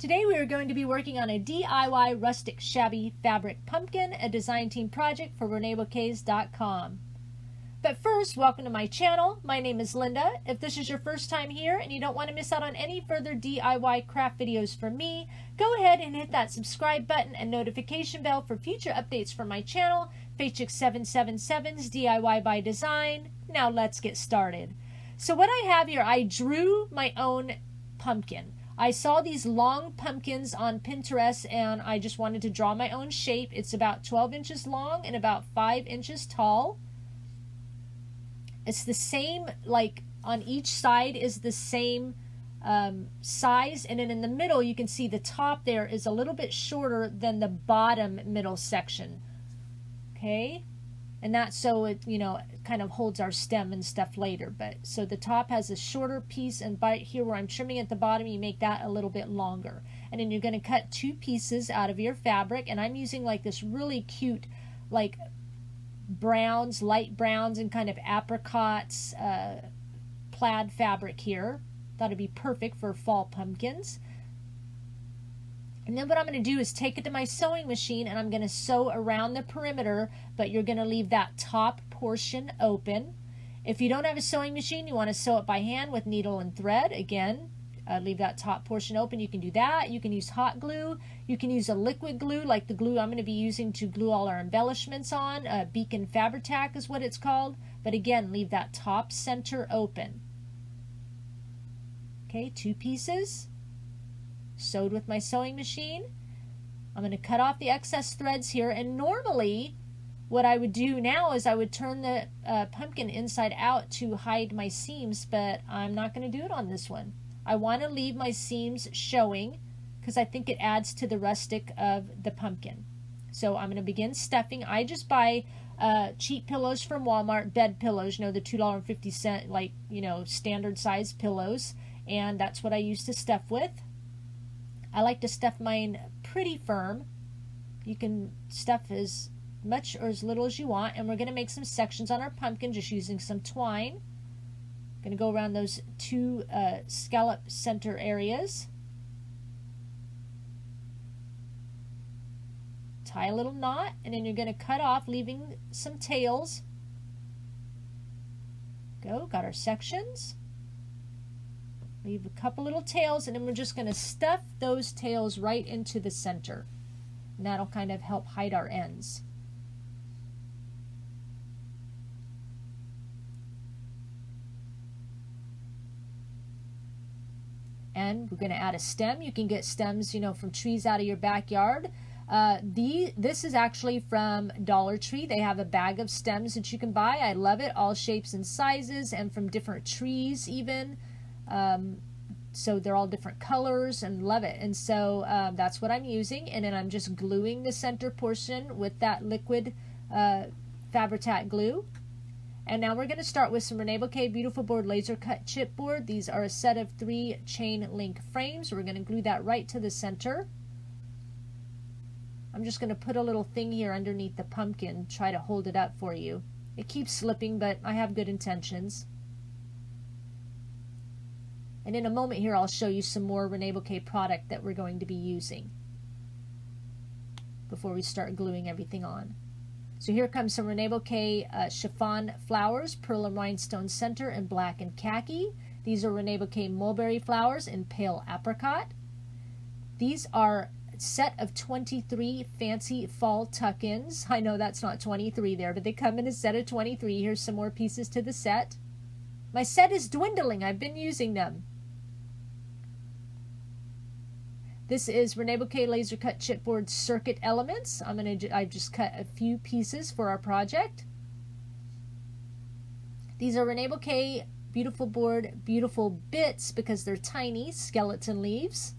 Today we are going to be working on a DIY Rustic Shabby fabric pumpkin, a design team project for Reneabouquets.com. But first, welcome to my channel. My name is Linda. If this is your first time here and you don't want to miss out on any further DIY craft videos from me, go ahead and hit that subscribe button and notification bell for future updates from my channel, Paycheck 777's DIY by Design. Now let's get started. So what I have here, I drew my own pumpkin. I saw these long pumpkins on Pinterest and I just wanted to draw my own shape. It's about 12 inches long and about 5 inches tall. It's the same, like on each side is the same size, and then in the middle you can see the top there is a little bit shorter than the bottom middle section. Okay, and that's so it, you know, kind of holds our stem and stuff later. But so the top has a shorter piece, and right here where I'm trimming at the bottom, you make that a little bit longer. And then you're going to cut 2 pieces out of your fabric, and I'm using like this really cute like browns, light browns, and kind of apricots plaid fabric here. Thought it'd be perfect for fall pumpkins. And then what I'm going to do is take it to my sewing machine and I'm going to sew around the perimeter, but you're going to leave that top portion open. If you don't have a sewing machine, you want to sew it by hand with needle and thread. Again, leave that top portion open. You can do that. You can use hot glue. You can use a liquid glue like the glue I'm going to be using to glue all our embellishments on. Beacon Fabri-Tac is what it's called. But again, leave that top center open. Okay, 2 pieces. Sewed with my sewing machine. I'm going to cut off the excess threads here, and normally what I would do now is I would turn the pumpkin inside out to hide my seams, but I'm not going to do it on this one. I want to leave my seams showing because I think it adds to the rustic of the pumpkin. So I'm going to begin stuffing. I just buy cheap pillows from Walmart, bed pillows, you know, the $2.50 like, you know, standard size pillows, and that's what I use to stuff with. I like to stuff mine pretty firm. You can stuff as much or as little as you want, and we're going to make some sections on our pumpkin just using some twine. I'm going to go around those 2 scallop center areas. Tie a little knot, and then you're going to cut off, leaving some tails. Got our sections. Leave a couple little tails, and then we're just going to stuff those tails right into the center. And that'll kind of help hide our ends. And we're going to add a stem. You can get stems, you know, from trees out of your backyard. This is actually from Dollar Tree. They have a bag of stems that you can buy. I love it. All shapes and sizes, and from different trees even. So they're all different colors, and love it. And so that's what I'm using, and then I'm just gluing the center portion with that liquid Fabri-Tac glue. And now we're going to start with some Reneabouquets Beautiful Board laser cut chipboard. These are a set of 3 chain link frames. We're going to glue that right to the center. I'm just going to put a little thing here underneath the pumpkin, try to hold it up for you. It keeps slipping, but I have good intentions. And in a moment here, I'll show you some more Reneabouquets product that we're going to be using before we start gluing everything on. So here comes some Reneabouquets chiffon flowers, pearl and rhinestone center in black and khaki. These are Reneabouquets mulberry flowers in pale apricot. These are a set of 23 fancy fall tuck-ins. I know that's not 23 there, but they come in a set of 23. Here's some more pieces to the set. My set is dwindling. I've been using them. This is Reneabouquets Laser Cut Chipboard Circuit Elements. I've just cut a few pieces for our project. These are Reneabouquets Beautiful Board Beautiful Bits because they're tiny skeleton leaves.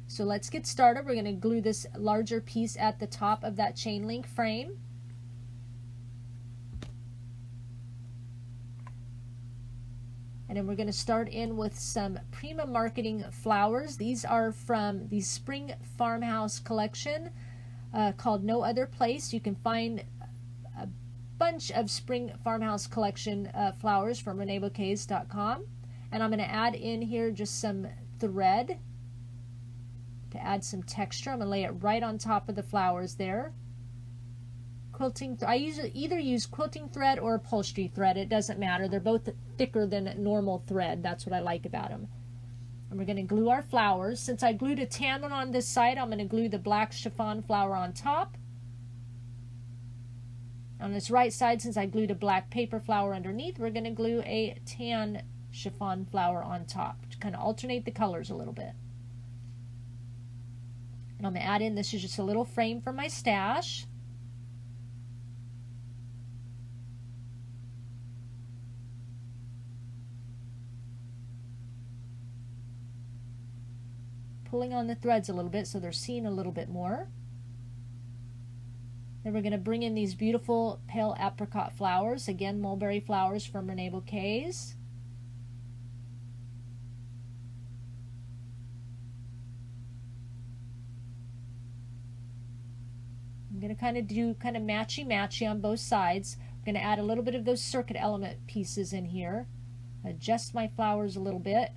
So let's get started. We're going to glue this larger piece at the top of that chain link frame. And then we're going to start in with some Prima Marketing flowers. These are from the Spring Farmhouse collection called No Other Place. You can find a bunch of Spring Farmhouse collection flowers from Reneabouquets.com. And I'm going to add in here just some thread to add some texture. I'm going to lay it right on top of the flowers there. Quilting, I either use quilting thread or upholstery thread. It doesn't matter. They're both thicker than normal thread. That's what I like about them. And we're going to glue our flowers. Since I glued a tan one on this side, I'm going to glue the black chiffon flower on top. On this right side, since I glued a black paper flower underneath, we're going to glue a tan chiffon flower on top to kind of alternate the colors a little bit. And I'm going to add in, this is just a little frame for my stash. Pulling on the threads a little bit so they're seen a little bit more. Then we're going to bring in these beautiful pale apricot flowers, again mulberry flowers from Reneabouquets. I'm going to kind of do matchy-matchy on both sides. I'm going to add a little bit of those circuit element pieces in here. Adjust my flowers a little bit.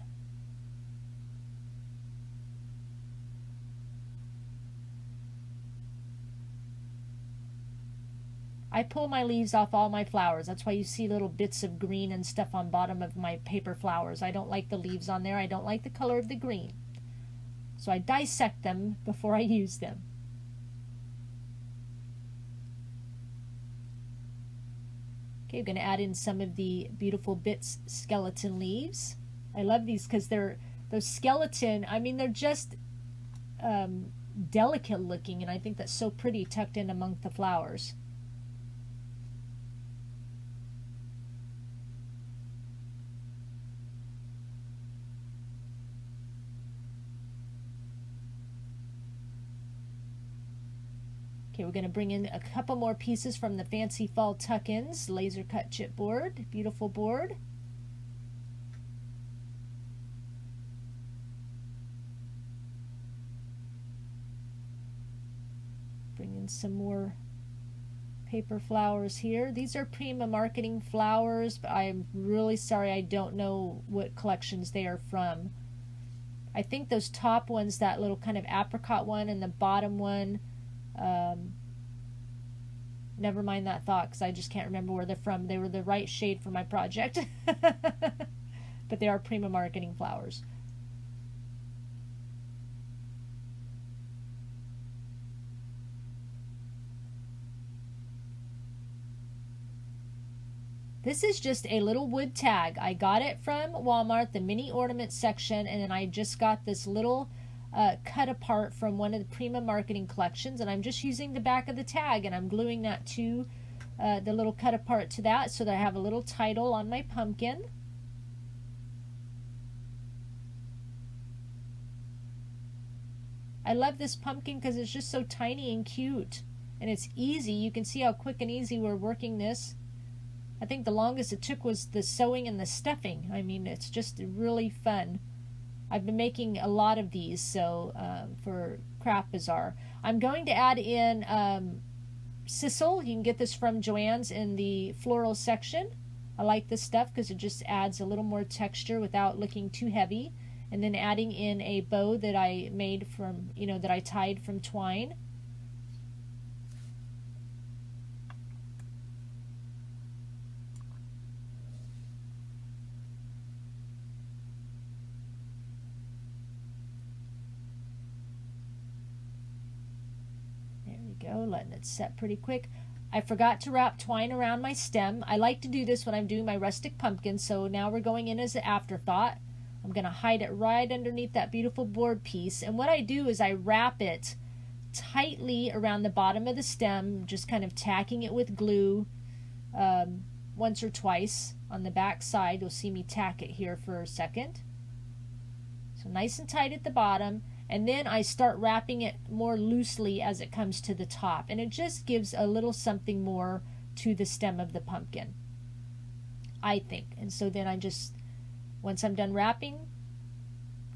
I pull my leaves off all my flowers. That's why you see little bits of green and stuff on bottom of my paper flowers. I don't like the leaves on there. I don't like the color of the green. So I dissect them before I use them. Okay, I'm going to add in some of the beautiful bits skeleton leaves. I love these because they're skeleton. I mean, they're just delicate looking, and I think that's so pretty tucked in among the flowers. Okay, we're going to bring in a couple more pieces from the Fancy Fall Tuck-Ins laser cut chipboard. Beautiful board. Bring in some more paper flowers here. These are Prima Marketing flowers, but I'm really sorry I don't know what collections they are from. I think those top ones, that little kind of apricot one and the bottom one, never mind that thought because I just can't remember where they're from. They were the right shade for my project. But they are Prima Marketing flowers. This is just a little wood tag. I got it from Walmart, the mini ornament section, and then I just got this little cut apart from one of the Prima Marketing collections, and I'm just using the back of the tag and I'm gluing that to the little cut apart to that so that I have a little title on my pumpkin. I love this pumpkin because it's just so tiny and cute, and it's easy. You can see how quick and easy we're working this. I think the longest it took was the sewing and the stuffing. I mean, it's just really fun. I've been making a lot of these for Craft Bazaar. I'm going to add in sisal. You can get this from Joann's in the floral section. I like this stuff because it just adds a little more texture without looking too heavy. And then adding in a bow that I made from, that I tied from twine. Letting it set pretty quick. I forgot to wrap twine around my stem. I like to do this when I'm doing my rustic pumpkin, so now we're going in as an afterthought. I'm going to hide it right underneath that beautiful board piece, and what I do is I wrap it tightly around the bottom of the stem, just kind of tacking it with glue once or twice on the back side. You'll see me tack it here for a second. So nice and tight at the bottom. And then I start wrapping it more loosely as it comes to the top. And it just gives a little something more to the stem of the pumpkin, I think. And so then once I'm done wrapping,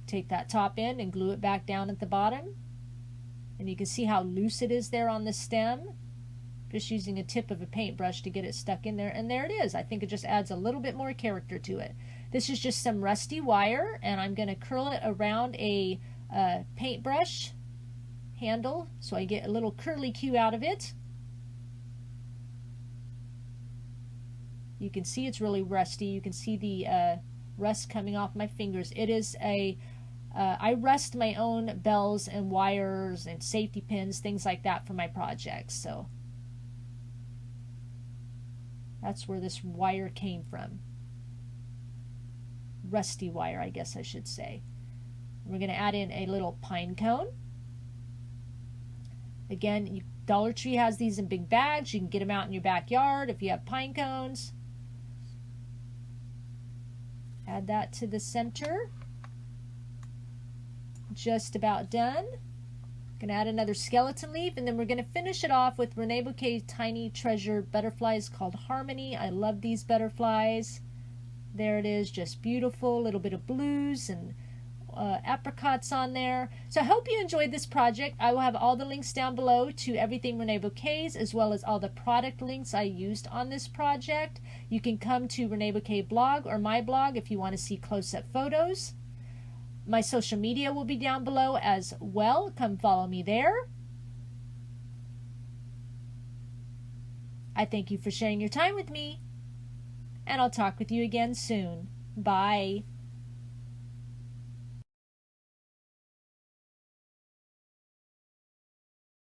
take that top end and glue it back down at the bottom. And you can see how loose it is there on the stem. Just using a tip of a paintbrush to get it stuck in there. And there it is. I think it just adds a little bit more character to it. This is just some rusty wire, and I'm going to curl it around a paintbrush handle so I get a little curly cue out of it. You can see it's really rusty. You can see the rust coming off my fingers. It is I rust my own bells and wires and safety pins, things like that for my projects. So that's where this wire came from. Rusty wire, I guess I should say. We're going to add in a little pine cone. Again, Dollar Tree has these in big bags. You can get them out in your backyard if you have pine cones. Add that to the center. Just about done. Gonna add another skeleton leaf, and then we're gonna finish it off with Reneabouquets tiny treasure butterflies called Harmony. I love these butterflies. There it is, just beautiful. A little bit of blues and apricots on there. So I hope you enjoyed this project. I will have all the links down below to everything Reneabouquets, as well as all the product links I used on this project. You can come to Reneabouquets blog or my blog if you want to see close-up photos. My social media will be down below as well. Come follow me there. I thank you for sharing your time with me, and I'll talk with you again soon. Bye.